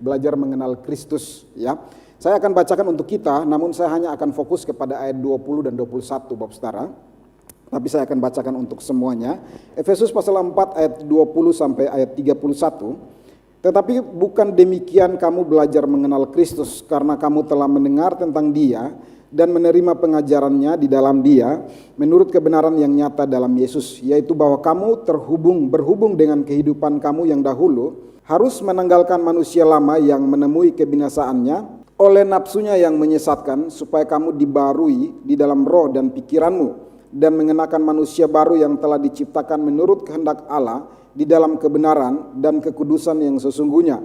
belajar mengenal Kristus, ya. Saya akan bacakan untuk kita, namun saya hanya akan fokus kepada ayat 20 dan 21 Bapak Saudara. Tapi saya akan bacakan untuk semuanya. Efesus pasal 4 ayat 20 sampai ayat 31. Tetapi bukan demikian kamu belajar mengenal Kristus, karena kamu telah mendengar tentang Dia dan menerima pengajarannya di dalam Dia menurut kebenaran yang nyata dalam Yesus, yaitu bahwa kamu berhubung dengan kehidupan kamu yang dahulu harus menanggalkan manusia lama yang menemui kebinasaannya oleh nafsunya yang menyesatkan, supaya kamu dibarui di dalam roh dan pikiranmu, dan mengenakan manusia baru yang telah diciptakan menurut kehendak Allah di dalam kebenaran dan kekudusan yang sesungguhnya.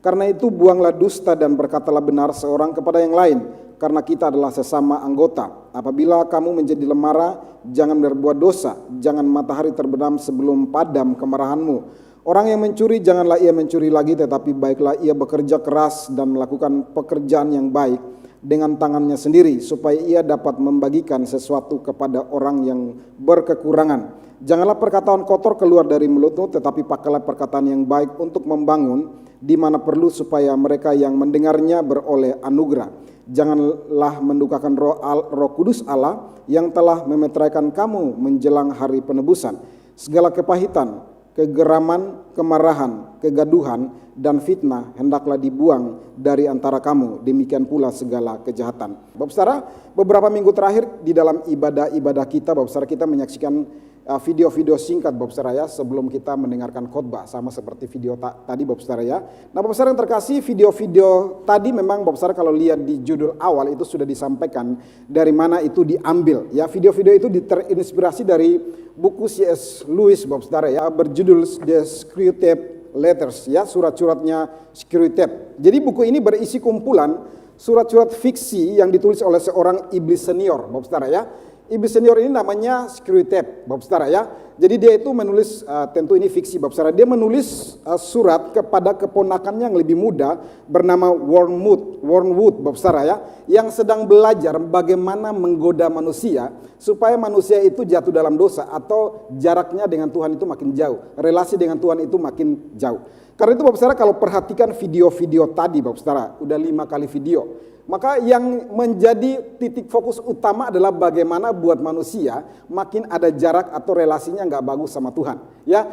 Karena itu buanglah dusta dan berkatalah benar seorang kepada yang lain, karena kita adalah sesama anggota. Apabila kamu menjadi lemara, jangan berbuat dosa, jangan matahari terbenam sebelum padam kemarahanmu. Orang yang mencuri, janganlah ia mencuri lagi, tetapi baiklah ia bekerja keras dan melakukan pekerjaan yang baik dengan tangannya sendiri, supaya ia dapat membagikan sesuatu kepada orang yang berkekurangan. Janganlah perkataan kotor keluar dari mulutmu, tetapi pakailah perkataan yang baik untuk membangun di mana perlu, supaya mereka yang mendengarnya beroleh anugerah. Janganlah mendukakan roh kudus Allah yang telah memeteraikan kamu menjelang hari penebusan. Segala kepahitan, kegeraman, kemarahan, kegaduhan, dan fitnah hendaklah dibuang dari antara kamu, demikian pula segala kejahatan. Bapak Saudara, beberapa minggu terakhir di dalam ibadah-ibadah kita, Bapak Saudara, kita menyaksikan video-video singkat Bapak Saudara ya, sebelum kita mendengarkan khotbah, sama seperti video tadi Bapak Saudara ya. Nah Bapak Saudara yang terkasih, video-video tadi memang Bapak Saudara kalau lihat di judul awal itu sudah disampaikan dari mana itu diambil ya. Video-video itu terinspirasi dari buku C.S. Lewis Bapak Saudara ya, berjudul The Screwtape Letters ya, surat-suratnya Screwtape. Jadi buku ini berisi kumpulan surat-surat fiksi yang ditulis oleh seorang iblis senior Bapak Saudara ya. Iblis senior ini namanya Screwtape Bapak Saudara ya. Jadi dia itu menulis, tentu ini fiksi Bapak Saudara, dia menulis surat kepada keponakannya yang lebih muda bernama Wormwood Bapak Saudara ya, yang sedang belajar bagaimana menggoda manusia supaya manusia itu jatuh dalam dosa atau jaraknya dengan Tuhan itu makin jauh, relasi dengan Tuhan itu makin jauh. Karena itu Bapak Saudara kalau perhatikan video-video tadi Bapak Saudara, udah 5 kali video, maka yang menjadi titik fokus utama adalah bagaimana buat manusia makin ada jarak atau relasinya nggak bagus sama Tuhan. Ya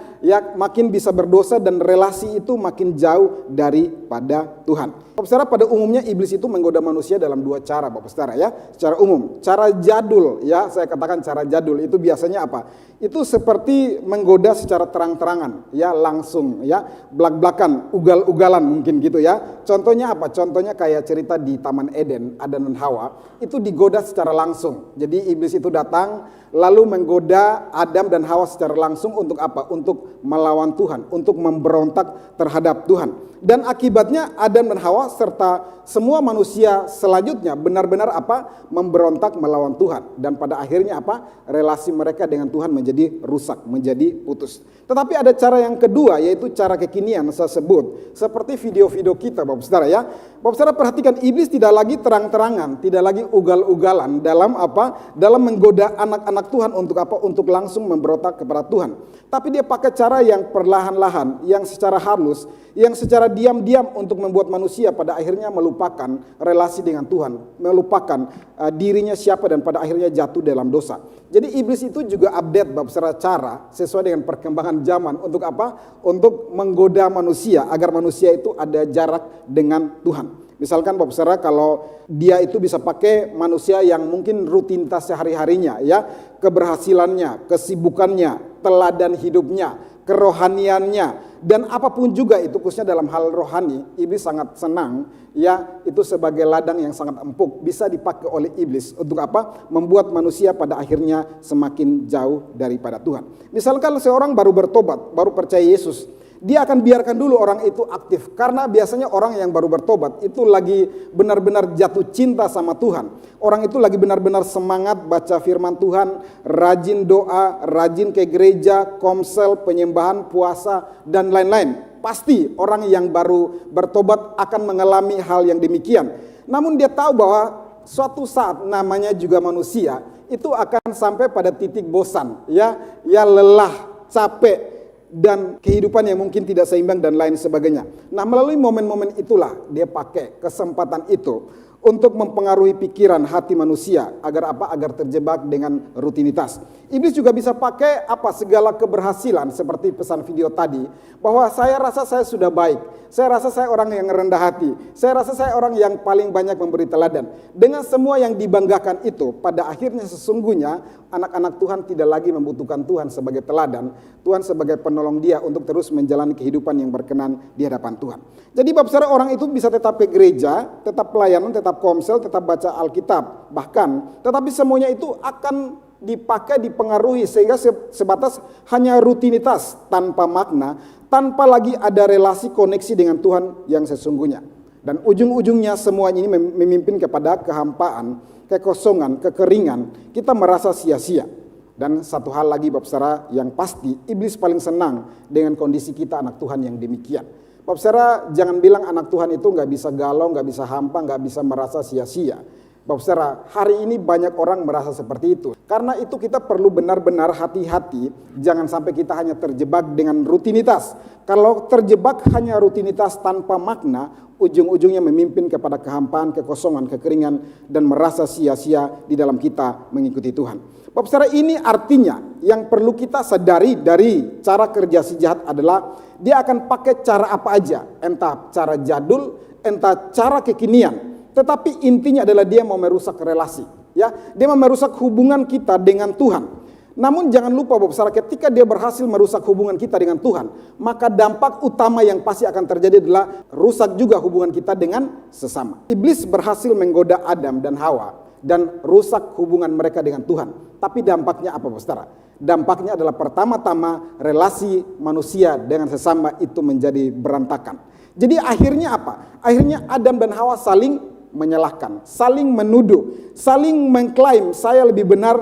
makin bisa berdosa dan relasi itu makin jauh daripada Tuhan. Bapak Saudara, pada umumnya iblis itu menggoda manusia dalam 2 cara Bapak Saudara ya. Secara umum, cara jadul ya, saya katakan cara jadul itu biasanya apa? Itu seperti menggoda secara terang-terangan ya, langsung ya, belak-belakan, ugal-ugalan mungkin gitu ya. Contohnya apa? Contohnya kayak cerita di Taman Eden, Adam dan Hawa, itu digoda secara langsung. Jadi iblis itu datang lalu menggoda Adam dan Hawa secara langsung untuk apa? Untuk melawan Tuhan, untuk memberontak terhadap Tuhan. Dan akibatnya Adam dan Hawa serta semua manusia selanjutnya benar-benar apa? Memberontak melawan Tuhan. Dan pada akhirnya apa? Relasi mereka dengan Tuhan menjadi rusak, menjadi putus. Tetapi ada cara yang kedua, yaitu cara kekinian saya sebut. Seperti video-video kita Bapak Saudara ya. Bapak Saudara perhatikan, iblis tidak lagi terang-terangan, tidak lagi ugal-ugalan dalam apa? Dalam menggoda anak-anak Tuhan untuk apa? Untuk langsung memberontak kepada Tuhan. Tapi dia pakai cara yang perlahan-lahan, yang secara halus, yang secara diam-diam untuk membuat manusia pada akhirnya melupakan relasi dengan Tuhan, melupakan dirinya siapa dan pada akhirnya jatuh dalam dosa. Jadi iblis itu juga update Bapak Saudara cara sesuai dengan perkembangan zaman untuk apa? Untuk menggoda manusia agar manusia itu ada jarak dengan Tuhan. Misalkan Bapak Saudara kalau dia itu bisa pakai manusia yang mungkin rutinitas sehari-harinya ya, keberhasilannya, kesibukannya, teladan hidupnya, kerohaniannya, dan apapun juga itu khususnya dalam hal rohani, iblis sangat senang ya, itu sebagai ladang yang sangat empuk bisa dipakai oleh iblis untuk apa? Membuat manusia pada akhirnya semakin jauh daripada Tuhan. Misalkan seorang baru bertobat, baru percaya Yesus, dia akan biarkan dulu orang itu aktif, karena biasanya orang yang baru bertobat itu lagi benar-benar jatuh cinta sama Tuhan. Orang itu lagi benar-benar semangat baca firman Tuhan, rajin doa, rajin ke gereja, komsel, penyembahan, puasa, dan lain-lain. Pasti orang yang baru bertobat akan mengalami hal yang demikian. Namun dia tahu bahwa suatu saat namanya juga manusia itu akan sampai pada titik bosan, ya lelah, capek, dan kehidupan yang mungkin tidak seimbang dan lain sebagainya. Nah, melalui momen-momen itulah dia pakai kesempatan itu untuk mempengaruhi pikiran hati manusia agar apa? Agar terjebak dengan rutinitas. Iblis juga bisa pakai segala keberhasilan seperti pesan video tadi, bahwa saya rasa saya sudah baik, saya rasa saya orang yang rendah hati, saya rasa saya orang yang paling banyak memberi teladan. Dengan semua yang dibanggakan itu, pada akhirnya sesungguhnya anak-anak Tuhan tidak lagi membutuhkan Tuhan sebagai teladan, Tuhan sebagai penolong dia untuk terus menjalani kehidupan yang berkenan di hadapan Tuhan. Jadi bab saudara, orang itu bisa tetap ke gereja, tetap pelayanan, tetap komsel, tetap baca Alkitab, bahkan tetapi semuanya itu akan dipakai, dipengaruhi sehingga sebatas hanya rutinitas tanpa makna, tanpa lagi ada relasi koneksi dengan Tuhan yang sesungguhnya. Dan ujung-ujungnya semuanya ini memimpin kepada kehampaan, kekosongan, kekeringan, kita merasa sia-sia. Dan satu hal lagi bab saudara yang pasti, iblis paling senang dengan kondisi kita anak Tuhan yang demikian. Bab saudara, jangan bilang anak Tuhan itu nggak bisa galau, nggak bisa hampa, nggak bisa merasa sia-sia. Bab saudara, hari ini banyak orang merasa seperti itu. Karena itu kita perlu benar-benar hati-hati, jangan sampai kita hanya terjebak dengan rutinitas. Kalau terjebak hanya rutinitas tanpa makna, ujung-ujungnya memimpin kepada kehampaan, kekosongan, kekeringan, dan merasa sia-sia di dalam kita mengikuti Tuhan. Bab saudara, ini artinya yang perlu kita sadari dari cara kerja si jahat adalah dia akan pakai cara apa aja, entah cara jadul, entah cara kekinian. Tetapi intinya adalah dia mau merusak relasi, ya. Dia mau merusak hubungan kita dengan Tuhan. Namun jangan lupa Bapak saudara, ketika dia berhasil merusak hubungan kita dengan Tuhan, maka dampak utama yang pasti akan terjadi adalah rusak juga hubungan kita dengan sesama. Iblis berhasil menggoda Adam dan Hawa dan rusak hubungan mereka dengan Tuhan. Tapi dampaknya apa Bapak saudara? Dampaknya adalah pertama-tama relasi manusia dengan sesama itu menjadi berantakan. Jadi akhirnya apa? Akhirnya Adam dan Hawa saling menyalahkan, saling menuduh, saling mengklaim saya lebih benar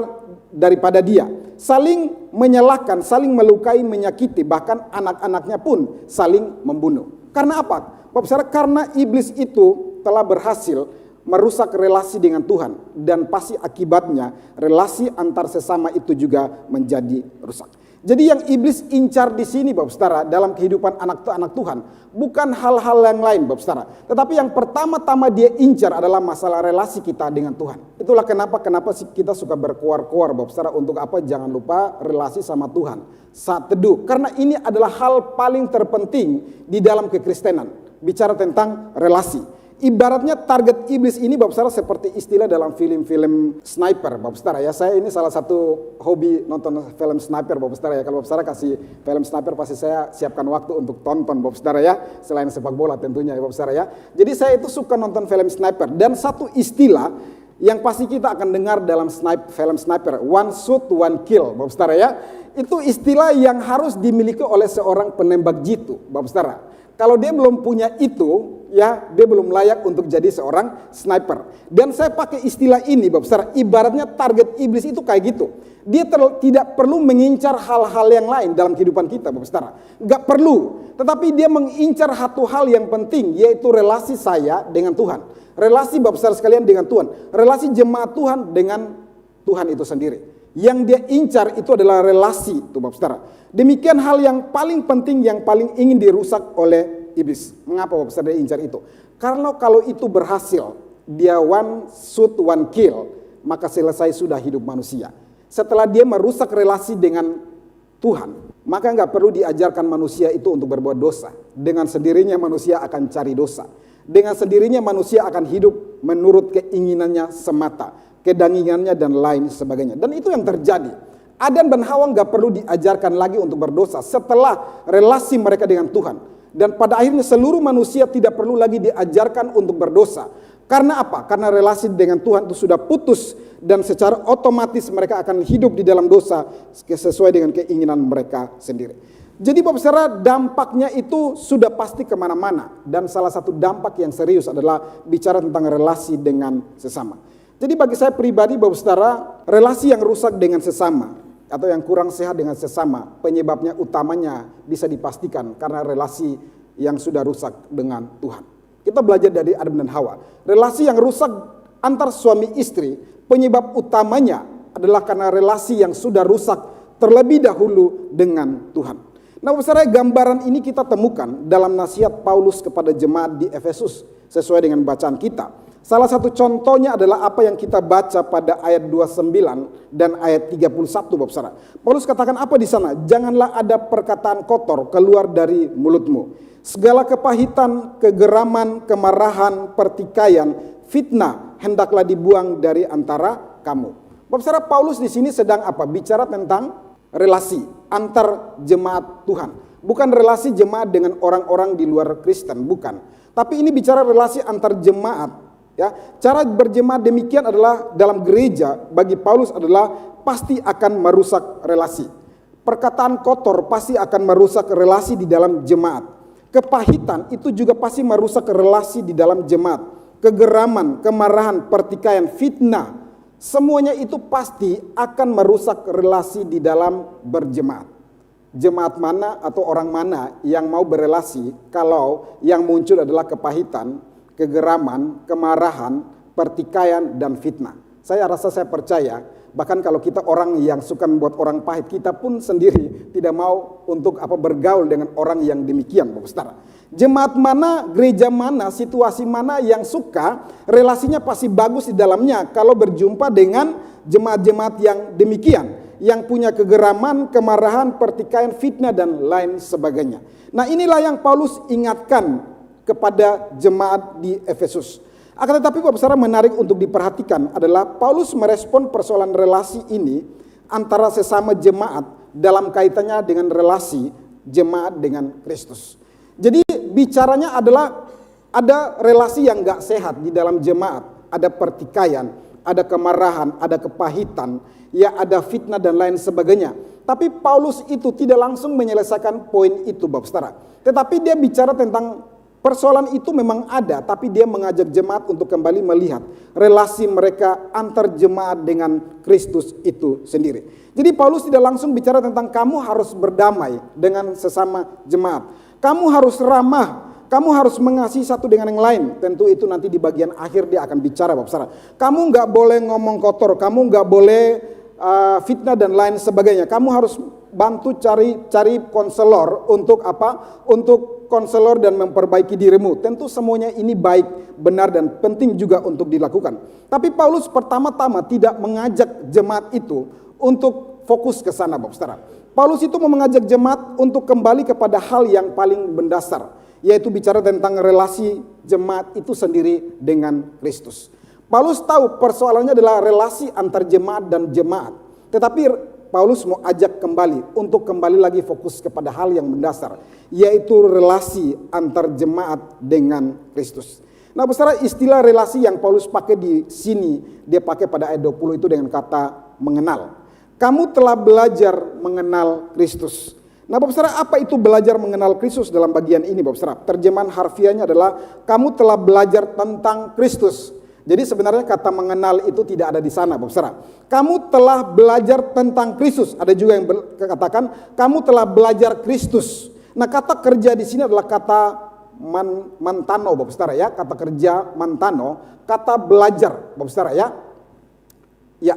daripada dia, saling menyalahkan, saling melukai, menyakiti, bahkan anak-anaknya pun saling membunuh. Karena apa? Bapak saudara, karena iblis itu telah berhasil merusak relasi dengan Tuhan, dan pasti akibatnya relasi antar sesama itu juga menjadi rusak. Jadi yang iblis incar di sini Bapak saudara dalam kehidupan anak Tuhan bukan hal-hal yang lain Bapak saudara, tetapi yang pertama-tama dia incar adalah masalah relasi kita dengan Tuhan. Itulah kenapa kita suka berkoar-koar Bapak saudara, untuk apa? Jangan lupa relasi sama Tuhan saat teduh, karena ini adalah hal paling terpenting di dalam kekristenan, bicara tentang relasi. Ibaratnya target iblis ini Bapak saudara seperti istilah dalam film-film sniper Bapak saudara ya. Saya ini salah satu hobi nonton film sniper Bapak saudara ya. Kalau Bapak saudara kasih film sniper pasti saya siapkan waktu untuk tonton Bapak saudara ya. Selain sepak bola tentunya ya Bapak saudara ya. Jadi saya itu suka nonton film sniper, dan satu istilah yang pasti kita akan dengar dalam film sniper, one shoot one kill Bapak saudara ya. Itu istilah yang harus dimiliki oleh seorang penembak jitu Bapak saudara. Kalau dia belum punya itu, ya dia belum layak untuk jadi seorang sniper. Dan saya pakai istilah ini Bapak saudara, ibaratnya target iblis itu kayak gitu. Dia tidak perlu mengincar hal-hal yang lain dalam kehidupan kita Bapak saudara. Gak perlu, tetapi dia mengincar satu hal yang penting, yaitu relasi saya dengan Tuhan. Relasi Bapak saudara sekalian dengan Tuhan. Relasi jemaat Tuhan dengan Tuhan itu sendiri. Yang dia incar itu adalah relasi tuh Bapak saudara. Demikian hal yang paling penting, yang paling ingin dirusak oleh iblis. Mengapa Bapak saudara dia incar itu? Karena kalau itu berhasil, dia one shoot one kill, maka selesai sudah hidup manusia. Setelah dia merusak relasi dengan Tuhan, maka nggak perlu diajarkan manusia itu untuk berbuat dosa. Dengan sendirinya manusia akan cari dosa. Dengan sendirinya manusia akan hidup menurut keinginannya semata, kedangingannya dan lain sebagainya. Dan itu yang terjadi. Adam dan Hawa nggak perlu diajarkan lagi untuk berdosa setelah relasi mereka dengan Tuhan. Dan pada akhirnya seluruh manusia tidak perlu lagi diajarkan untuk berdosa. Karena apa? Karena relasi dengan Tuhan itu sudah putus, dan secara otomatis mereka akan hidup di dalam dosa sesuai dengan keinginan mereka sendiri. Jadi Bapak saudara, dampaknya itu sudah pasti kemana-mana. Dan salah satu dampak yang serius adalah bicara tentang relasi dengan sesama. Jadi bagi saya pribadi Bapak saudara, relasi yang rusak dengan sesama atau yang kurang sehat dengan sesama, penyebabnya utamanya bisa dipastikan karena relasi yang sudah rusak dengan Tuhan. Kita belajar dari Adam dan Hawa. Relasi yang rusak antar suami istri, penyebab utamanya adalah karena relasi yang sudah rusak terlebih dahulu dengan Tuhan. Nah, saudara, gambaran ini kita temukan dalam nasihat Paulus kepada jemaat di Efesus sesuai dengan bacaan kita. Salah satu contohnya adalah apa yang kita baca pada ayat 29 dan ayat 31, Bapak saudara. Paulus katakan apa di sana? Janganlah ada perkataan kotor keluar dari mulutmu. Segala kepahitan, kegeraman, kemarahan, pertikaian, fitnah hendaklah dibuang dari antara kamu. Bapak saudara, Paulus di sini sedang apa? Bicara tentang relasi antar jemaat Tuhan. Bukan relasi jemaat dengan orang-orang di luar Kristen, bukan. Tapi ini bicara relasi antar jemaat. Ya, cara berjemaat demikian adalah dalam gereja bagi Paulus adalah pasti akan merusak relasi. Perkataan kotor pasti akan merusak relasi di dalam jemaat. Kepahitan itu juga pasti merusak relasi di dalam jemaat. Kegeraman, kemarahan, pertikaian, fitnah, semuanya itu pasti akan merusak relasi di dalam berjemaat. Jemaat mana atau orang mana yang mau berelasi kalau yang muncul adalah kepahitan, kegeraman, kemarahan, pertikaian, dan fitnah. Saya percaya, bahkan kalau kita orang yang suka membuat orang pahit, kita pun sendiri tidak mau untuk bergaul dengan orang yang demikian, Bapak saudara. Jemaat mana, gereja mana, situasi mana yang suka relasinya pasti bagus di dalamnya kalau berjumpa dengan jemaat-jemaat yang demikian, yang punya kegeraman, kemarahan, pertikaian, fitnah, dan lain sebagainya. Nah, inilah yang Paulus ingatkan kepada jemaat di Efesus. Akan tetapi Bapak saudara, menarik untuk diperhatikan adalah Paulus merespon persoalan relasi ini antara sesama jemaat dalam kaitannya dengan relasi jemaat dengan Kristus. Jadi bicaranya adalah ada relasi yang gak sehat di dalam jemaat. Ada pertikaian, ada kemarahan, ada kepahitan, ya ada fitnah dan lain sebagainya. Tapi Paulus itu tidak langsung menyelesaikan poin itu, Bapak saudara. Tetapi dia bicara tentang persoalan itu memang ada, tapi dia mengajak jemaat untuk kembali melihat relasi mereka antar jemaat dengan Kristus itu sendiri. Jadi Paulus tidak langsung bicara tentang kamu harus berdamai dengan sesama jemaat. Kamu harus ramah, kamu harus mengasihi satu dengan yang lain. Tentu itu nanti di bagian akhir dia akan bicara, Bapak saudara. Kamu nggak boleh ngomong kotor, kamu nggak boleh fitnah dan lain sebagainya. Kamu harus bantu cari konselor untuk apa? Untuk konselor dan memperbaiki dirimu. Tentu semuanya ini baik, benar, dan penting juga untuk dilakukan. Tapi Paulus pertama-tama tidak mengajak jemaat itu untuk fokus ke sana, Bapak saudara. Paulus itu mau mengajak jemaat untuk kembali kepada hal yang paling mendasar, yaitu bicara tentang relasi jemaat itu sendiri dengan Kristus. Paulus tahu persoalannya adalah relasi antar jemaat dan jemaat. Tetapi Paulus mau ajak kembali untuk kembali lagi fokus kepada hal yang mendasar, yaitu relasi antar jemaat dengan Kristus. Nah, saudara, istilah relasi yang Paulus pakai di sini, dia pakai pada ayat 20 itu dengan kata mengenal. Kamu telah belajar mengenal Kristus. Nah, Bapak saudara, apa itu belajar mengenal Kristus dalam bagian ini, Bapak saudara? Terjemahan harfiahnya adalah kamu telah belajar tentang Kristus. Jadi sebenarnya kata mengenal itu tidak ada di sana, Bapak saudara. Kamu telah belajar tentang Kristus. Ada juga yang katakan kamu telah belajar Kristus. Nah, kata kerja di sini adalah kata mantano, Bapak saudara ya. Kata kerja mantano, kata belajar, Bapak saudara ya. Ya,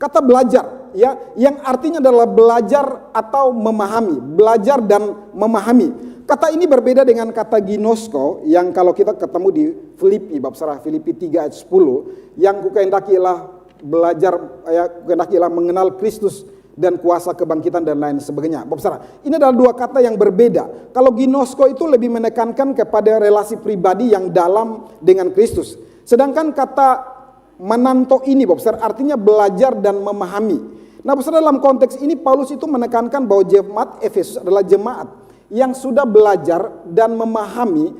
kata belajar ya, yang artinya adalah belajar atau memahami, belajar dan memahami. Kata ini berbeda dengan kata ginosko yang kalau kita ketemu di Filipi, bab saudara, Filipi 3 ayat 10, yang kukehendakilah belajar, ya, kukehendakilah mengenal Kristus dan kuasa kebangkitan dan lain sebagainya. Bapak saudara, ini adalah dua kata yang berbeda. Kalau ginosko itu lebih menekankan kepada relasi pribadi yang dalam dengan Kristus. Sedangkan kata menanto ini, Bapak saudara, artinya belajar dan memahami. Nah, Bapak saudara, dalam konteks ini Paulus itu menekankan bahwa jemaat Efesus adalah jemaat yang sudah belajar dan memahami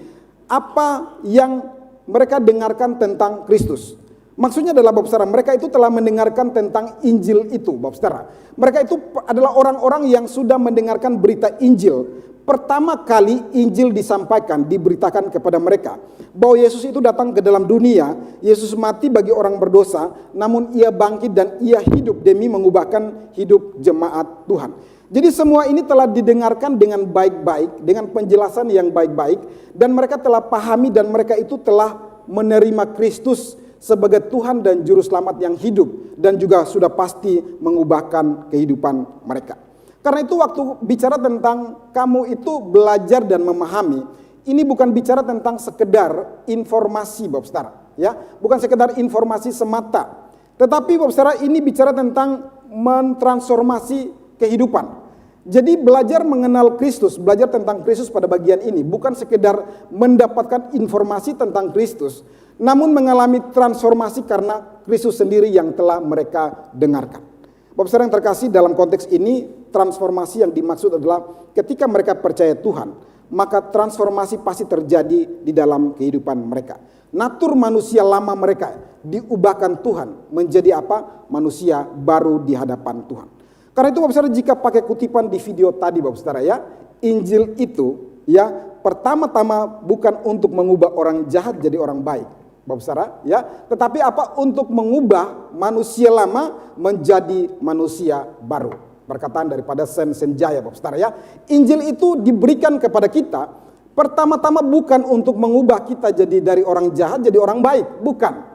apa yang mereka dengarkan tentang Kristus. Maksudnya adalah, Bapak saudara, mereka itu telah mendengarkan tentang Injil itu, Bapak saudara. Mereka itu adalah orang-orang yang sudah mendengarkan berita Injil. Pertama kali Injil disampaikan, diberitakan kepada mereka bahwa Yesus itu datang ke dalam dunia, Yesus mati bagi orang berdosa, namun ia bangkit dan ia hidup demi mengubahkan hidup jemaat Tuhan. Jadi semua ini telah didengarkan dengan baik-baik, dengan penjelasan yang baik-baik, dan mereka telah pahami dan mereka itu telah menerima Kristus sebagai Tuhan dan Juru Selamat yang hidup dan juga sudah pasti mengubahkan kehidupan mereka. Karena itu waktu bicara tentang kamu itu belajar dan memahami, ini bukan bicara tentang sekedar informasi Bapak Saudara, ya, bukan sekedar informasi semata. Tetapi Bapak Saudara, ini bicara tentang mentransformasi kehidupan. Jadi belajar mengenal Kristus, belajar tentang Kristus pada bagian ini bukan sekedar mendapatkan informasi tentang Kristus, namun mengalami transformasi karena Kristus sendiri yang telah mereka dengarkan. Bapak Saudara yang terkasih, dalam konteks ini transformasi yang dimaksud adalah ketika mereka percaya Tuhan, maka transformasi pasti terjadi di dalam kehidupan mereka. Natur manusia lama mereka diubahkan Tuhan menjadi apa? Manusia baru di hadapan Tuhan. Karena itu Bapak Saudara, jika pakai kutipan di video tadi Bapak Saudara, ya, Injil itu ya pertama-tama bukan untuk mengubah orang jahat jadi orang baik Bapak Saudara, ya, tetapi apa? Untuk mengubah manusia lama menjadi manusia baru. Perkataan daripada Sam Senjaya Bapak Saudara, ya. Injil itu diberikan kepada kita pertama-tama bukan untuk mengubah kita jadi dari orang jahat jadi orang baik, bukan.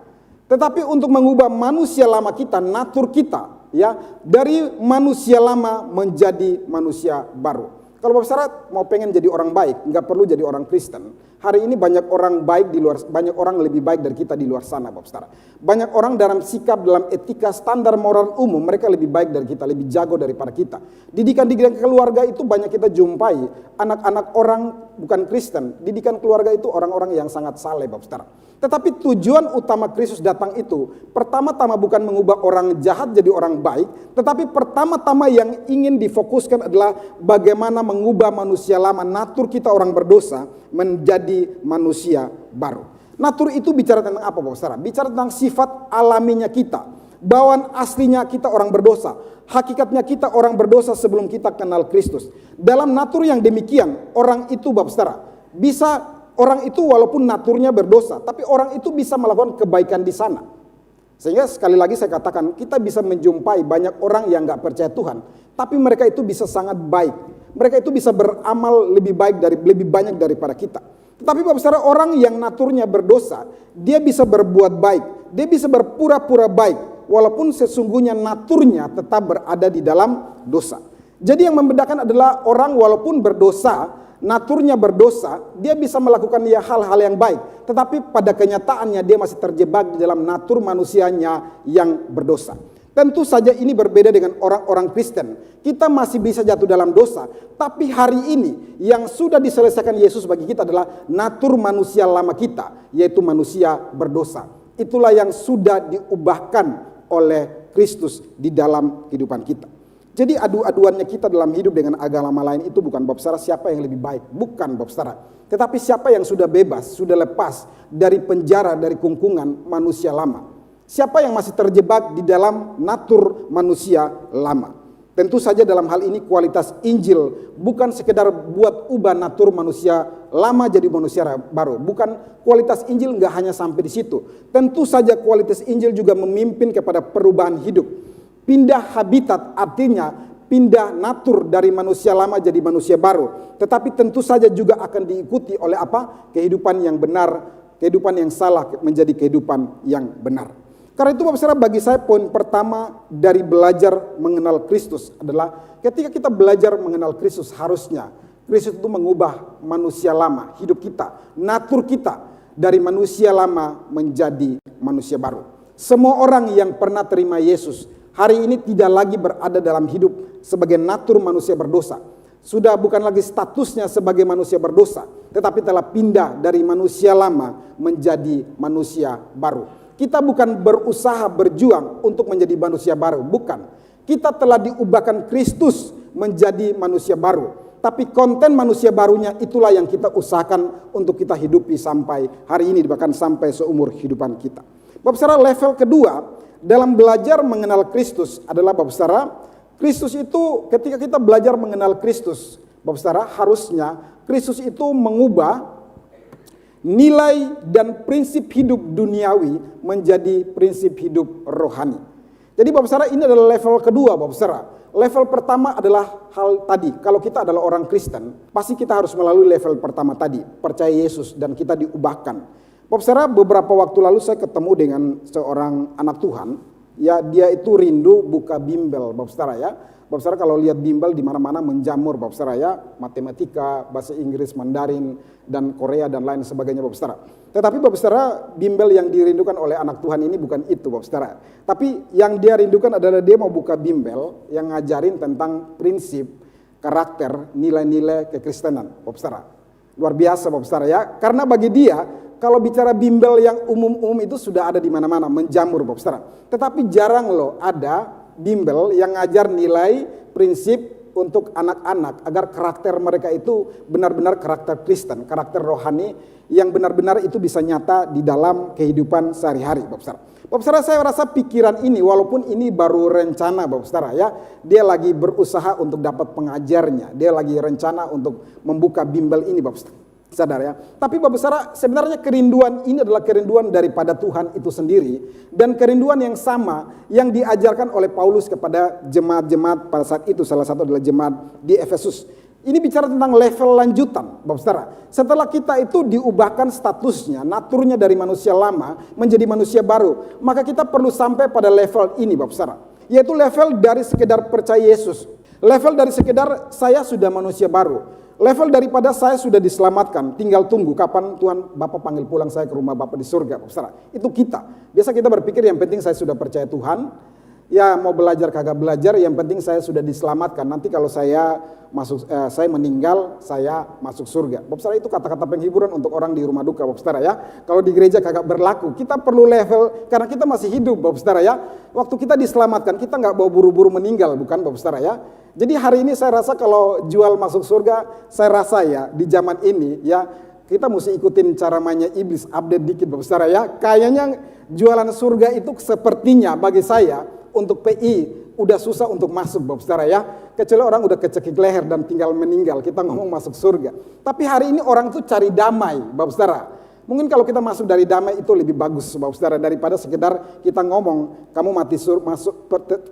Tetapi untuk mengubah manusia lama kita, natur kita, ya, dari manusia lama menjadi manusia baru. Kalau Bapak Saudara mau pengen jadi orang baik, nggak perlu jadi orang Kristen. Hari ini banyak orang baik di luar, banyak orang lebih baik dari kita di luar sana Bapak Saudara. Banyak orang dalam sikap, dalam etika, standar moral umum, mereka lebih baik dari kita, lebih jago daripada kita. Didikan keluarga itu banyak kita jumpai, anak-anak orang bukan Kristen, didikan keluarga itu orang-orang yang sangat saleh Bapak Saudara. Tetapi tujuan utama Kristus datang itu pertama-tama bukan mengubah orang jahat jadi orang baik, tetapi pertama-tama yang ingin difokuskan adalah bagaimana mengubah manusia lama, natur kita orang berdosa menjadi manusia baru. Natur itu bicara tentang apa Bapak Saudara? Bicara tentang sifat alaminya kita, bawaan aslinya kita orang berdosa, hakikatnya kita orang berdosa sebelum kita kenal Kristus. Dalam natur yang demikian, orang itu Bapak Saudara bisa, orang itu walaupun naturnya berdosa, tapi orang itu bisa melakukan kebaikan di sana. Sehingga sekali lagi saya katakan, kita bisa menjumpai banyak orang yang gak percaya Tuhan, tapi mereka itu bisa sangat baik. Mereka itu bisa beramal lebih baik lebih banyak daripada kita. Tetapi Bapak Saudara, orang yang naturnya berdosa, dia bisa berbuat baik, dia bisa berpura-pura baik, walaupun sesungguhnya naturnya tetap berada di dalam dosa. Jadi yang membedakan adalah orang walaupun berdosa, naturnya berdosa, dia bisa melakukan ya hal-hal yang baik, tetapi pada kenyataannya dia masih terjebak di dalam natur manusianya yang berdosa. Tentu saja ini berbeda dengan orang-orang Kristen. Kita masih bisa jatuh dalam dosa, tapi hari ini yang sudah diselesaikan Yesus bagi kita adalah natur manusia lama kita, yaitu manusia berdosa. Itulah yang sudah diubahkan oleh Kristus di dalam kehidupan kita. Jadi adu-aduannya kita dalam hidup dengan agama lain itu bukan Bapak Saudara siapa yang lebih baik, bukan Bapak Saudara. Tetapi siapa yang sudah bebas, sudah lepas dari penjara, dari kungkungan manusia lama. Siapa yang masih terjebak di dalam natur manusia lama. Tentu saja dalam hal ini kualitas Injil bukan sekedar buat ubah natur manusia lama jadi manusia baru. Bukan, kualitas Injil nggak hanya sampai di situ. Tentu saja kualitas Injil juga memimpin kepada perubahan hidup. Pindah habitat artinya pindah natur dari manusia lama jadi manusia baru. Tetapi tentu saja juga akan diikuti oleh apa? Kehidupan yang benar, kehidupan yang salah menjadi kehidupan yang benar. Karena itu Bapak Saudara, bagi saya poin pertama dari belajar mengenal Kristus adalah ketika kita belajar mengenal Kristus, harusnya Kristus itu mengubah manusia lama, hidup kita, natur kita dari manusia lama menjadi manusia baru. Semua orang yang pernah terima Yesus hari ini tidak lagi berada dalam hidup sebagai natur manusia berdosa. Sudah bukan lagi statusnya sebagai manusia berdosa, tetapi telah pindah dari manusia lama menjadi manusia baru. Kita bukan berusaha berjuang untuk menjadi manusia baru, bukan. Kita telah diubahkan Kristus menjadi manusia baru. Tapi konten manusia barunya itulah yang kita usahakan untuk kita hidupi sampai hari ini, bahkan sampai seumur kehidupan kita. Bapak Saudara, level kedua dalam belajar mengenal Kristus adalah Bapak Saudara, Kristus itu ketika kita belajar mengenal Kristus, Bapak Saudara, harusnya Kristus itu mengubah nilai dan prinsip hidup duniawi menjadi prinsip hidup rohani. Jadi Bapak Saudara, ini adalah level kedua Bapak Saudara. Level pertama adalah hal tadi, kalau kita adalah orang Kristen, pasti kita harus melalui level pertama tadi, percaya Yesus dan kita diubahkan. Bapak Saudara, beberapa waktu lalu saya ketemu dengan seorang anak Tuhan, ya dia itu rindu buka bimbel, Bapak Saudara ya. Bapak Saudara kalau lihat bimbel di mana-mana menjamur, Bapak Saudara ya, matematika, bahasa Inggris, Mandarin, dan Korea dan lain sebagainya, Bapak Saudara. Tetapi Bapak Saudara, bimbel yang dirindukan oleh anak Tuhan ini bukan itu, Bapak Saudara. Tapi yang dia rindukan adalah dia mau buka bimbel yang ngajarin tentang prinsip, karakter, nilai-nilai kekristenan, Bapak Saudara. Luar biasa, Bapak Saudara ya. Karena bagi dia, kalau bicara bimbel yang umum-umum itu sudah ada di mana-mana, menjamur, Bapak Saudara. Tetapi jarang loh ada bimbel yang ngajar nilai, prinsip untuk anak-anak agar karakter mereka itu benar-benar karakter Kristen, karakter rohani yang benar-benar itu bisa nyata di dalam kehidupan sehari-hari, Bapak Saudara. Bapak Saudara, saya rasa pikiran ini walaupun ini baru rencana, Bapak Saudara ya, dia lagi berusaha untuk dapat pengajarnya, dia lagi rencana untuk membuka bimbel ini, Bapak Saudara. Sadar ya. Tapi Bapak Saudara, sebenarnya kerinduan ini adalah kerinduan daripada Tuhan itu sendiri dan kerinduan yang sama yang diajarkan oleh Paulus kepada jemaat-jemaat pada saat itu, salah satu adalah jemaat di Efesus. Ini bicara tentang level lanjutan, Bapak Saudara. Setelah kita itu diubahkan statusnya, naturnya dari manusia lama menjadi manusia baru, maka kita perlu sampai pada level ini, Bapak Saudara, yaitu level dari sekedar percaya Yesus, level dari sekedar saya sudah manusia baru. Level daripada saya sudah diselamatkan, tinggal tunggu kapan Tuhan Bapak panggil pulang saya ke rumah Bapak di surga, Bapak Saudara. Itu kita. Biasa kita berpikir yang penting saya sudah percaya Tuhan, ya mau belajar kagak belajar, yang penting saya sudah diselamatkan. Nanti kalau saya saya meninggal, saya masuk surga. Bapak Saudara, itu kata-kata penghiburan untuk orang di rumah duka, Bapak Saudara ya. Kalau di gereja kagak berlaku, kita perlu level karena kita masih hidup, Bapak Saudara ya. Waktu kita diselamatkan, kita nggak bawa buru-buru meninggal, bukan, Bapak Saudara ya. Jadi hari ini saya rasa kalau jual masuk surga, saya rasa ya di zaman ini ya kita mesti ikutin cara mainnya iblis, update dikit, Bapak Saudara ya. Kayaknya jualan surga itu sepertinya bagi saya untuk PI udah susah untuk masuk, Bapak Saudara ya. Kecuali orang udah kecekik leher dan tinggal meninggal, kita ngomong masuk surga. Tapi hari ini orang tuh cari damai, Bapak Saudara. Mungkin kalau kita masuk dari damai itu lebih bagus, Bapak Saudara, daripada sekedar kita ngomong kamu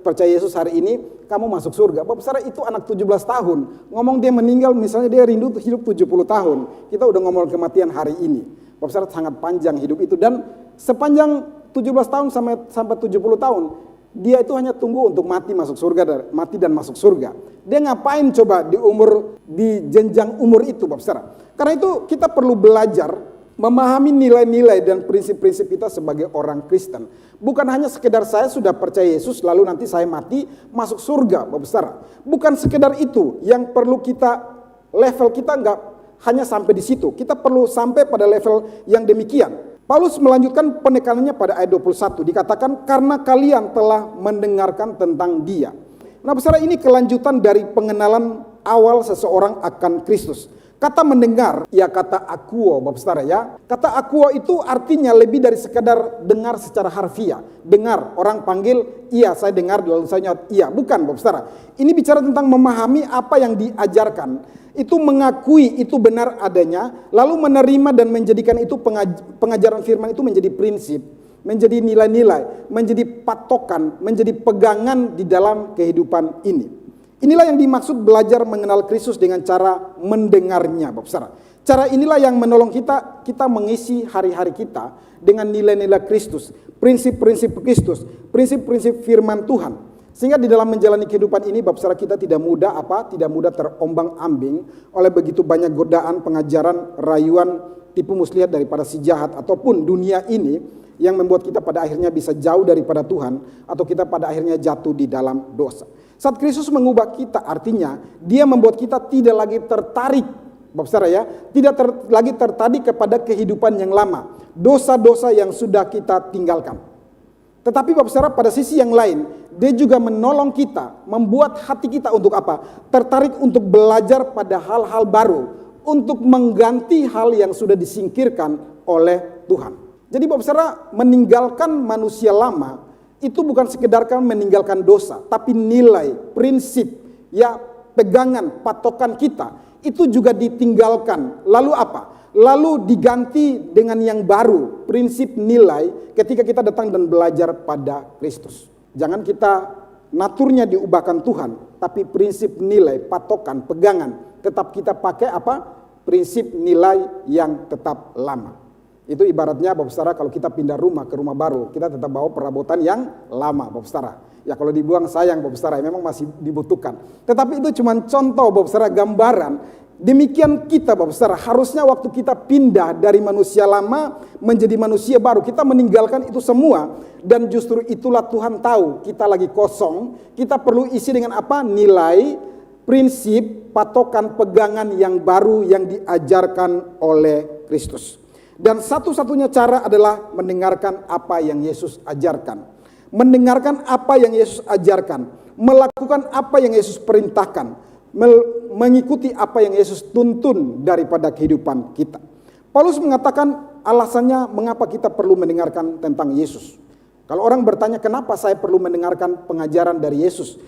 percaya Yesus hari ini, kamu masuk surga. Bapak Saudara, itu anak 17 tahun. Ngomong dia meninggal, misalnya dia rindu hidup 70 tahun. Kita udah ngomong kematian hari ini. Bapak Saudara, sangat panjang hidup itu, dan sepanjang 17 tahun sampai 70 tahun, dia itu hanya tunggu untuk mati masuk surga, mati dan masuk surga. Dia ngapain coba di jenjang umur itu, Bapak Saudara? Karena itu kita perlu belajar memahami nilai-nilai dan prinsip-prinsip kita sebagai orang Kristen. Bukan hanya sekedar saya sudah percaya Yesus lalu nanti saya mati masuk surga, Bapak Saudara. Bukan sekedar itu yang perlu kita, level kita nggak hanya sampai di situ. Kita perlu sampai pada level yang demikian. Paulus melanjutkan penekanannya pada ayat 21, dikatakan karena kalian telah mendengarkan tentang Dia. Nah, Bapak Saudara, ini kelanjutan dari pengenalan awal seseorang akan Kristus. Kata mendengar, ya kata akuo, Bapak Saudara ya. Kata akuo itu artinya lebih dari sekadar dengar secara harfiah. Dengar, orang panggil, iya saya dengar, lalu saya nyaut, iya. Bukan, Bapak Saudara. Ini bicara tentang memahami apa yang diajarkan. Itu mengakui itu benar adanya, lalu menerima dan menjadikan itu pengajaran firman itu menjadi prinsip, menjadi nilai-nilai, menjadi patokan, menjadi pegangan di dalam kehidupan ini. Inilah yang dimaksud belajar mengenal Kristus dengan cara mendengarnya, Bapak Saudara. Cara inilah yang menolong kita mengisi hari-hari kita dengan nilai-nilai Kristus, prinsip-prinsip Kristus, prinsip-prinsip firman Tuhan. Sehingga di dalam menjalani kehidupan ini, Bapak Saudara, kita tidak mudah terombang-ambing oleh begitu banyak godaan, pengajaran, rayuan, tipu muslihat daripada si jahat ataupun dunia ini yang membuat kita pada akhirnya bisa jauh daripada Tuhan atau kita pada akhirnya jatuh di dalam dosa. Saat Kristus mengubah kita, artinya dia membuat kita tidak lagi tertarik, Bapak Saudara ya, tidak lagi tertarik kepada kehidupan yang lama, dosa-dosa yang sudah kita tinggalkan. Tetapi Bapak Saudara, pada sisi yang lain, dia juga menolong kita, membuat hati kita untuk apa? Tertarik untuk belajar pada hal-hal baru, untuk mengganti hal yang sudah disingkirkan oleh Tuhan. Jadi Bapak Saudara, meninggalkan manusia lama itu bukan sekedar meninggalkan dosa, tapi nilai, prinsip, ya pegangan, patokan kita itu juga ditinggalkan. Lalu apa? Lalu diganti dengan yang baru, prinsip nilai ketika kita datang dan belajar pada Kristus. Jangan kita naturnya diubahkan Tuhan, tapi prinsip nilai, patokan, pegangan tetap kita pakai apa? Prinsip nilai yang tetap lama. Itu ibaratnya Bapak Saudara kalau kita pindah rumah ke rumah baru, kita tetap bawa perabotan yang lama Bapak Saudara. Ya kalau dibuang sayang Bapak Saudara, memang masih dibutuhkan. Tetapi itu cuma contoh Bapak Saudara, gambaran. Demikian kita Bapak Saudara, harusnya waktu kita pindah dari manusia lama menjadi manusia baru, kita meninggalkan itu semua. Dan justru itulah Tuhan tahu kita lagi kosong, kita perlu isi dengan apa? Nilai, prinsip, patokan, pegangan yang baru yang diajarkan oleh Kristus. Dan satu-satunya cara adalah mendengarkan apa yang Yesus ajarkan. Mendengarkan apa yang Yesus ajarkan. Melakukan apa yang Yesus perintahkan. Mengikuti apa yang Yesus tuntun daripada kehidupan kita. Paulus mengatakan alasannya mengapa kita perlu mendengarkan tentang Yesus. Kalau orang bertanya kenapa saya perlu mendengarkan pengajaran dari Yesus.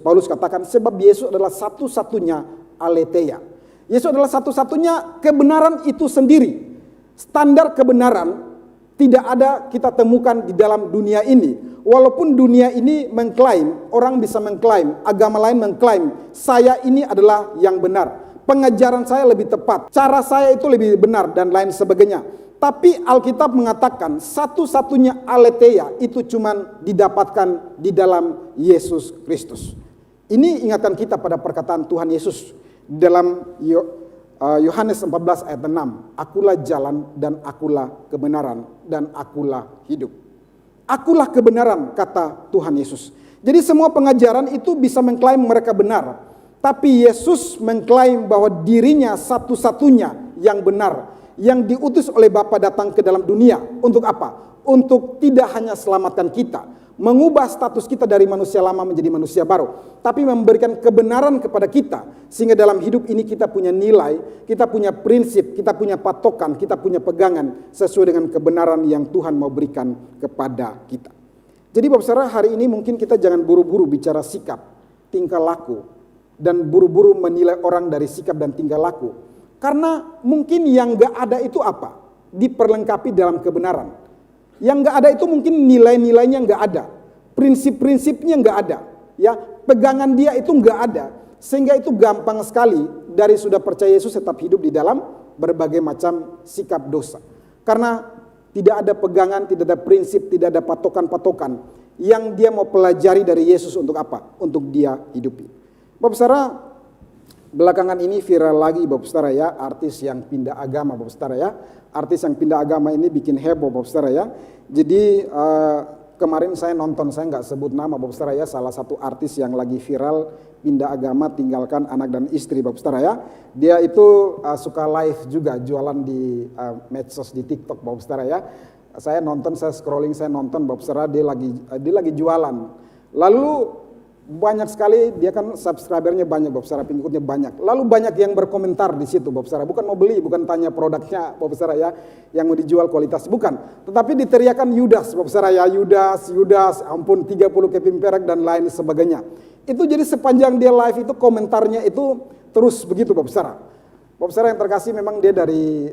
Paulus katakan sebab Yesus adalah satu-satunya aletheia. Yesus adalah satu-satunya kebenaran itu sendiri. Standar kebenaran tidak ada kita temukan di dalam dunia ini. Walaupun dunia ini mengklaim, orang bisa mengklaim, agama lain mengklaim, saya ini adalah yang benar. Pengajaran saya lebih tepat, cara saya itu lebih benar dan lain sebagainya. Tapi Alkitab mengatakan satu-satunya aletheia itu cuman didapatkan di dalam Yesus Kristus. Ini ingatkan kita pada perkataan Tuhan Yesus dalam Yohanes 14 ayat 6, akulah jalan dan akulah kebenaran dan akulah hidup. Akulah kebenaran kata Tuhan Yesus. Jadi semua pengajaran itu bisa mengklaim mereka benar. Tapi Yesus mengklaim bahwa dirinya satu-satunya yang benar. Yang diutus oleh Bapa datang ke dalam dunia. Untuk apa? Untuk tidak hanya selamatkan kita. Mengubah status kita dari manusia lama menjadi manusia baru, tapi memberikan kebenaran kepada kita, sehingga dalam hidup ini kita punya nilai, kita punya prinsip, kita punya patokan, kita punya pegangan sesuai dengan kebenaran yang Tuhan mau berikan kepada kita. Jadi Bapak Saudara, hari ini mungkin kita jangan buru-buru bicara sikap, tingkah laku, dan buru-buru menilai orang dari sikap dan tingkah laku, karena mungkin yang gak ada itu apa? Diperlengkapi dalam kebenaran. Yang nggak ada itu mungkin nilai-nilainya nggak ada, prinsip-prinsipnya nggak ada, ya pegangan dia itu nggak ada, sehingga itu gampang sekali dari sudah percaya Yesus tetap hidup di dalam berbagai macam sikap dosa, karena tidak ada pegangan, tidak ada prinsip, tidak ada patokan-patokan yang dia mau pelajari dari Yesus untuk apa? Untuk dia hidupi. Bapak Saudara, belakangan ini viral lagi Bapak Saudara ya, artis yang pindah agama Bapak Saudara ya. Artis yang pindah agama ini bikin heboh Bapak Saudara ya. Jadi kemarin saya nonton, saya nggak sebut nama Bapak Saudara ya, salah satu artis yang lagi viral pindah agama, tinggalkan anak dan istri Bapak Saudara ya. Dia itu suka live juga, jualan di medsos, di TikTok Bapak Saudara ya. Saya nonton, saya scrolling, saya nonton Bapak Saudara, dia lagi jualan. Lalu banyak sekali, dia kan subscribernya banyak Bapak Saudara, pengikutnya banyak. Lalu banyak yang berkomentar di situ Bapak Saudara, bukan mau beli, bukan tanya produknya Bapak Saudara ya, yang mau dijual kualitas, bukan. Tetapi diteriakan Yudas Bapak Saudara ya, Yudas, ampun 30 keping perak dan lain sebagainya. Itu jadi sepanjang dia live itu komentarnya itu terus begitu Bapak Saudara. Bapak Saudara yang terkasih, memang dia dari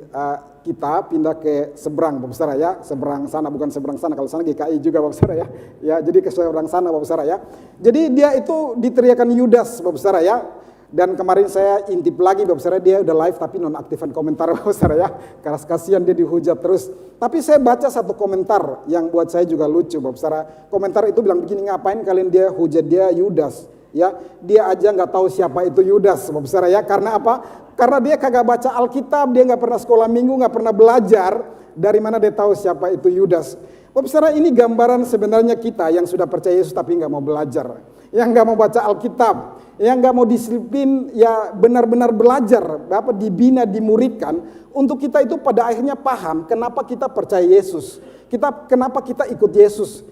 kita pindah ke seberang Bapak Saudara ya, seberang sana, bukan seberang sana, kalau sana GKI juga Bapak Saudara ya. Ya, jadi ke seberang sana Bapak Saudara ya. Jadi dia itu diteriakan Yudas Bapak Saudara ya. Dan kemarin saya intip lagi Bapak Saudara, dia udah live tapi nonaktifan komentar Bapak Saudara ya. Karena kasihan dia dihujat terus. Tapi saya baca satu komentar yang buat saya juga lucu Bapak Saudara. Komentar itu bilang begini, ngapain kalian dia hujat dia Yudas? Ya, dia aja nggak tahu siapa itu Yudas Bapak Saudara ya. Karena apa? Karena dia kagak baca Alkitab, dia nggak pernah sekolah minggu, nggak pernah belajar. Dari mana dia tahu siapa itu Yudas? Bapak Saudara, ini gambaran sebenarnya kita yang sudah percaya Yesus tapi nggak mau belajar, yang nggak mau baca Alkitab, yang nggak mau disiplin, ya benar-benar belajar, Bapak dibina, dimuridkan, untuk kita itu pada akhirnya paham kenapa kita percaya Yesus, kenapa kita ikut Yesus,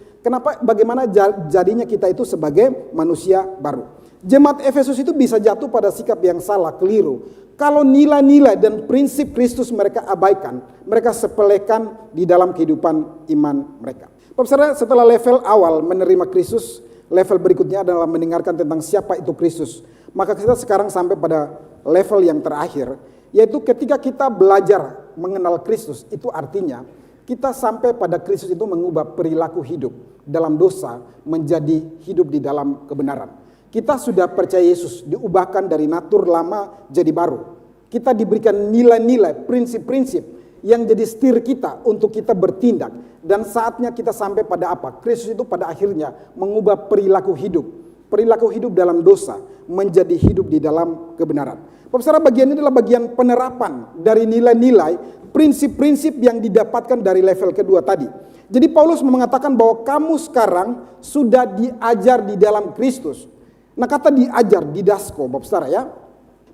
bagaimana jadinya kita itu sebagai manusia baru. Jemaat Efesus itu bisa jatuh pada sikap yang salah, keliru, kalau nilai-nilai dan prinsip Kristus mereka abaikan, mereka sepelekan di dalam kehidupan iman mereka. Bapak Saudara, setelah level awal menerima Kristus, level berikutnya adalah mendengarkan tentang siapa itu Kristus. Maka kita sekarang sampai pada level yang terakhir, yaitu ketika kita belajar mengenal Kristus, itu artinya kita sampai pada Kristus itu mengubah perilaku hidup dalam dosa menjadi hidup di dalam kebenaran. Kita sudah percaya Yesus, diubahkan dari natur lama jadi baru. Kita diberikan nilai-nilai, prinsip-prinsip yang jadi setir kita untuk kita bertindak. Dan saatnya kita sampai pada apa? Kristus itu pada akhirnya mengubah perilaku hidup dalam dosa menjadi hidup di dalam kebenaran. Bapak saudara, bagian ini adalah bagian penerapan dari nilai-nilai, prinsip-prinsip yang didapatkan dari level kedua tadi. Jadi Paulus mengatakan bahwa kamu sekarang sudah diajar di dalam Kristus. Nah, kata diajar, didasko, Bapak saudara ya,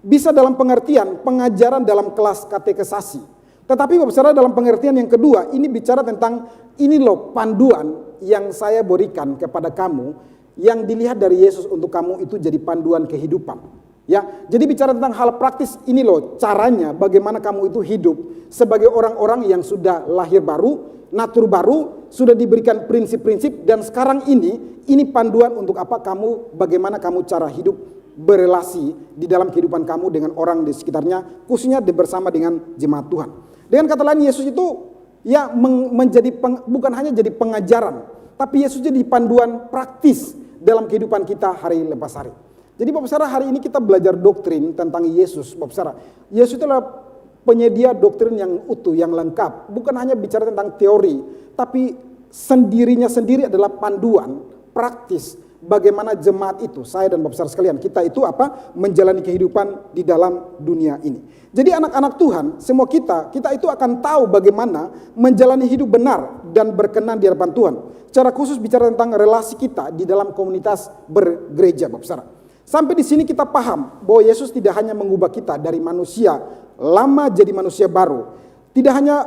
bisa dalam pengertian pengajaran dalam kelas katekesasi. Tetapi Bapak saudara, dalam pengertian yang kedua, ini bicara tentang ini loh panduan yang saya berikan kepada kamu, yang dilihat dari Yesus untuk kamu itu jadi panduan kehidupan. Ya, jadi bicara tentang hal praktis, ini loh caranya bagaimana kamu itu hidup sebagai orang-orang yang sudah lahir baru, natur baru, sudah diberikan prinsip-prinsip, dan sekarang ini panduan untuk apa kamu, bagaimana kamu cara hidup berelasi di dalam kehidupan kamu dengan orang di sekitarnya, khususnya bersama dengan jemaat Tuhan. Dengan kata lain, Yesus itu ya menjadi bukan hanya jadi pengajaran, tapi Yesus jadi panduan praktis dalam kehidupan kita hari lepas hari. Jadi Bapak saudara, hari ini kita belajar doktrin tentang Yesus. Bapak saudara, Yesus itu adalah penyedia doktrin yang utuh, yang lengkap. Bukan hanya bicara tentang teori, tapi sendirinya sendiri adalah panduan praktis bagaimana jemaat itu, saya dan Bapak saudara sekalian, kita itu apa? Menjalani kehidupan di dalam dunia ini. Jadi anak-anak Tuhan, semua kita itu akan tahu bagaimana menjalani hidup benar dan berkenan di hadapan Tuhan. Secara khusus bicara tentang relasi kita di dalam komunitas bergereja, Bapak saudara. Sampai di sini kita paham bahwa Yesus tidak hanya mengubah kita dari manusia lama jadi manusia baru. Tidak hanya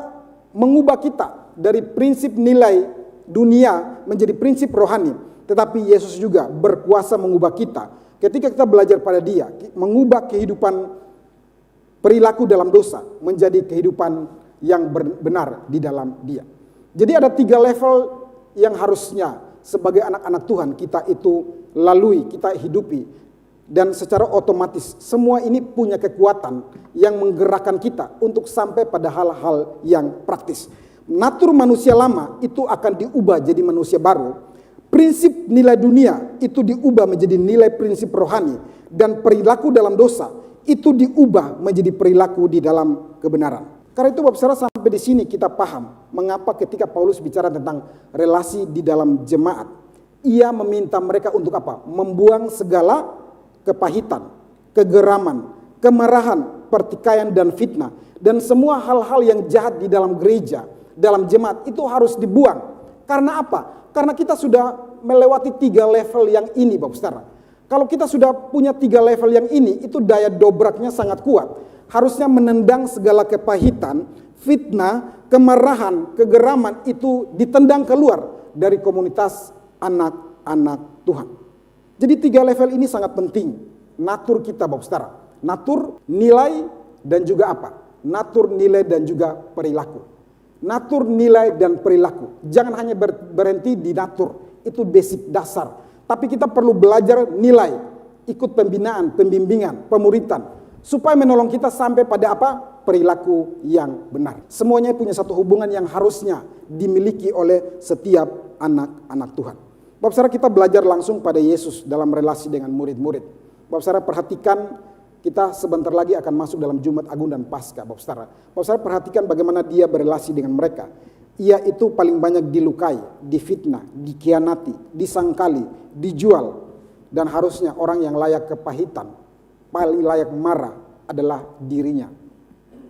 mengubah kita dari prinsip nilai dunia menjadi prinsip rohani. Tetapi Yesus juga berkuasa mengubah kita ketika kita belajar pada Dia, mengubah kehidupan perilaku dalam dosa menjadi kehidupan yang benar di dalam Dia. Jadi ada 3 level yang harusnya sebagai anak-anak Tuhan kita itu lalui, kita hidupi. Dan secara otomatis semua ini punya kekuatan yang menggerakkan kita untuk sampai pada hal-hal yang praktis. Natur manusia lama itu akan diubah jadi manusia baru. Prinsip nilai dunia itu diubah menjadi nilai prinsip rohani. Dan perilaku dalam dosa itu diubah menjadi perilaku di dalam kebenaran. Karena itu Bapak saudara, sampai di sini kita paham mengapa ketika Paulus bicara tentang relasi di dalam jemaat, ia meminta mereka untuk apa? Membuang segala kepahitan, kegeraman, kemarahan, pertikaian dan fitnah, dan semua hal-hal yang jahat di dalam gereja, dalam jemaat itu harus dibuang. Karena apa? Karena kita sudah melewati 3 level yang ini, Bapak saudara. Kalau kita sudah punya 3 level yang ini, itu daya dobraknya sangat kuat. Harusnya menendang segala kepahitan, fitnah, kemarahan, kegeraman itu ditendang keluar dari komunitas anak-anak Tuhan. Jadi 3 level ini sangat penting. Natur kita, Bapak saudara. Natur, nilai, dan juga apa? Natur, nilai, dan juga perilaku. Natur, nilai, dan perilaku. Jangan hanya berhenti di natur. Itu basic dasar. Tapi kita perlu belajar nilai. Ikut pembinaan, pembimbingan, pemuritan. Supaya menolong kita sampai pada apa? Perilaku yang benar. Semuanya punya satu hubungan yang harusnya dimiliki oleh setiap anak-anak Tuhan. Bapak saudara, kita belajar langsung pada Yesus dalam relasi dengan murid-murid. Bapak saudara, perhatikan, kita sebentar lagi akan masuk dalam Jumat Agung dan Paskah. Bapak saudara perhatikan bagaimana dia berelasi dengan mereka. Ia itu paling banyak dilukai, difitnah, dikhianati, disangkali, dijual. Dan harusnya orang yang layak kepahitan, paling layak marah adalah dirinya.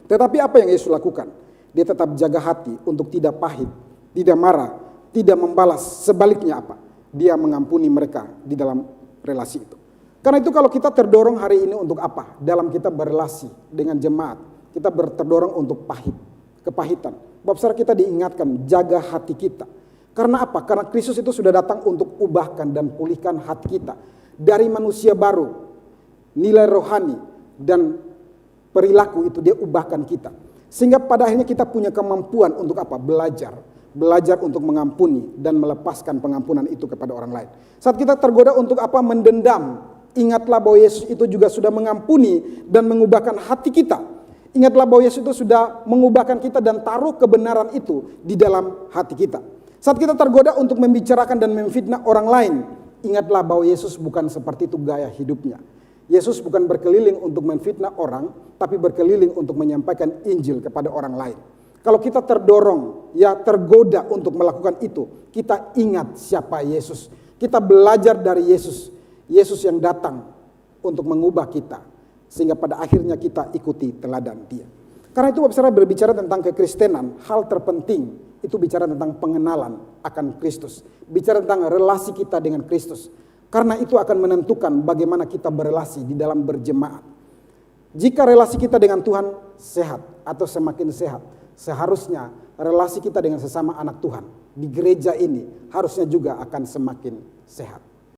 Tetapi apa yang Yesus lakukan? Dia tetap jaga hati untuk tidak pahit, tidak marah, tidak membalas. Sebaliknya apa? Dia mengampuni mereka di dalam relasi itu. Karena itu kalau kita terdorong hari ini untuk apa? Dalam kita berelasi dengan jemaat, kita terdorong untuk kepahitan. Bapak saudara, kita diingatkan jaga hati kita. Karena apa? Karena Kristus itu sudah datang untuk ubahkan dan pulihkan hati kita. Dari manusia baru, nilai rohani dan perilaku itu dia ubahkan kita. Sehingga pada akhirnya kita punya kemampuan untuk apa? Belajar untuk mengampuni dan melepaskan pengampunan itu kepada orang lain. Saat kita tergoda untuk apa? Mendendam, ingatlah bahwa Yesus itu juga sudah mengampuni dan mengubahkan hati kita. Ingatlah bahwa Yesus itu sudah mengubahkan kita dan taruh kebenaran itu di dalam hati kita. Saat kita tergoda untuk membicarakan dan memfitnah orang lain, ingatlah bahwa Yesus bukan seperti itu gaya hidupnya. Yesus bukan berkeliling untuk memfitnah orang, tapi berkeliling untuk menyampaikan Injil kepada orang lain. Kalau kita terdorong, ya tergoda untuk melakukan itu, kita ingat siapa Yesus. Kita belajar dari Yesus. Yesus yang datang untuk mengubah kita. Sehingga pada akhirnya kita ikuti teladan Dia. Karena itu Bapak Saudara, berbicara tentang kekristenan, hal terpenting itu bicara tentang pengenalan akan Kristus. Bicara tentang relasi kita dengan Kristus. Karena itu akan menentukan bagaimana kita berelasi di dalam berjemaat. Jika relasi kita dengan Tuhan sehat atau semakin sehat, seharusnya relasi kita dengan sesama anak Tuhan di gereja ini harusnya juga akan semakin sehat.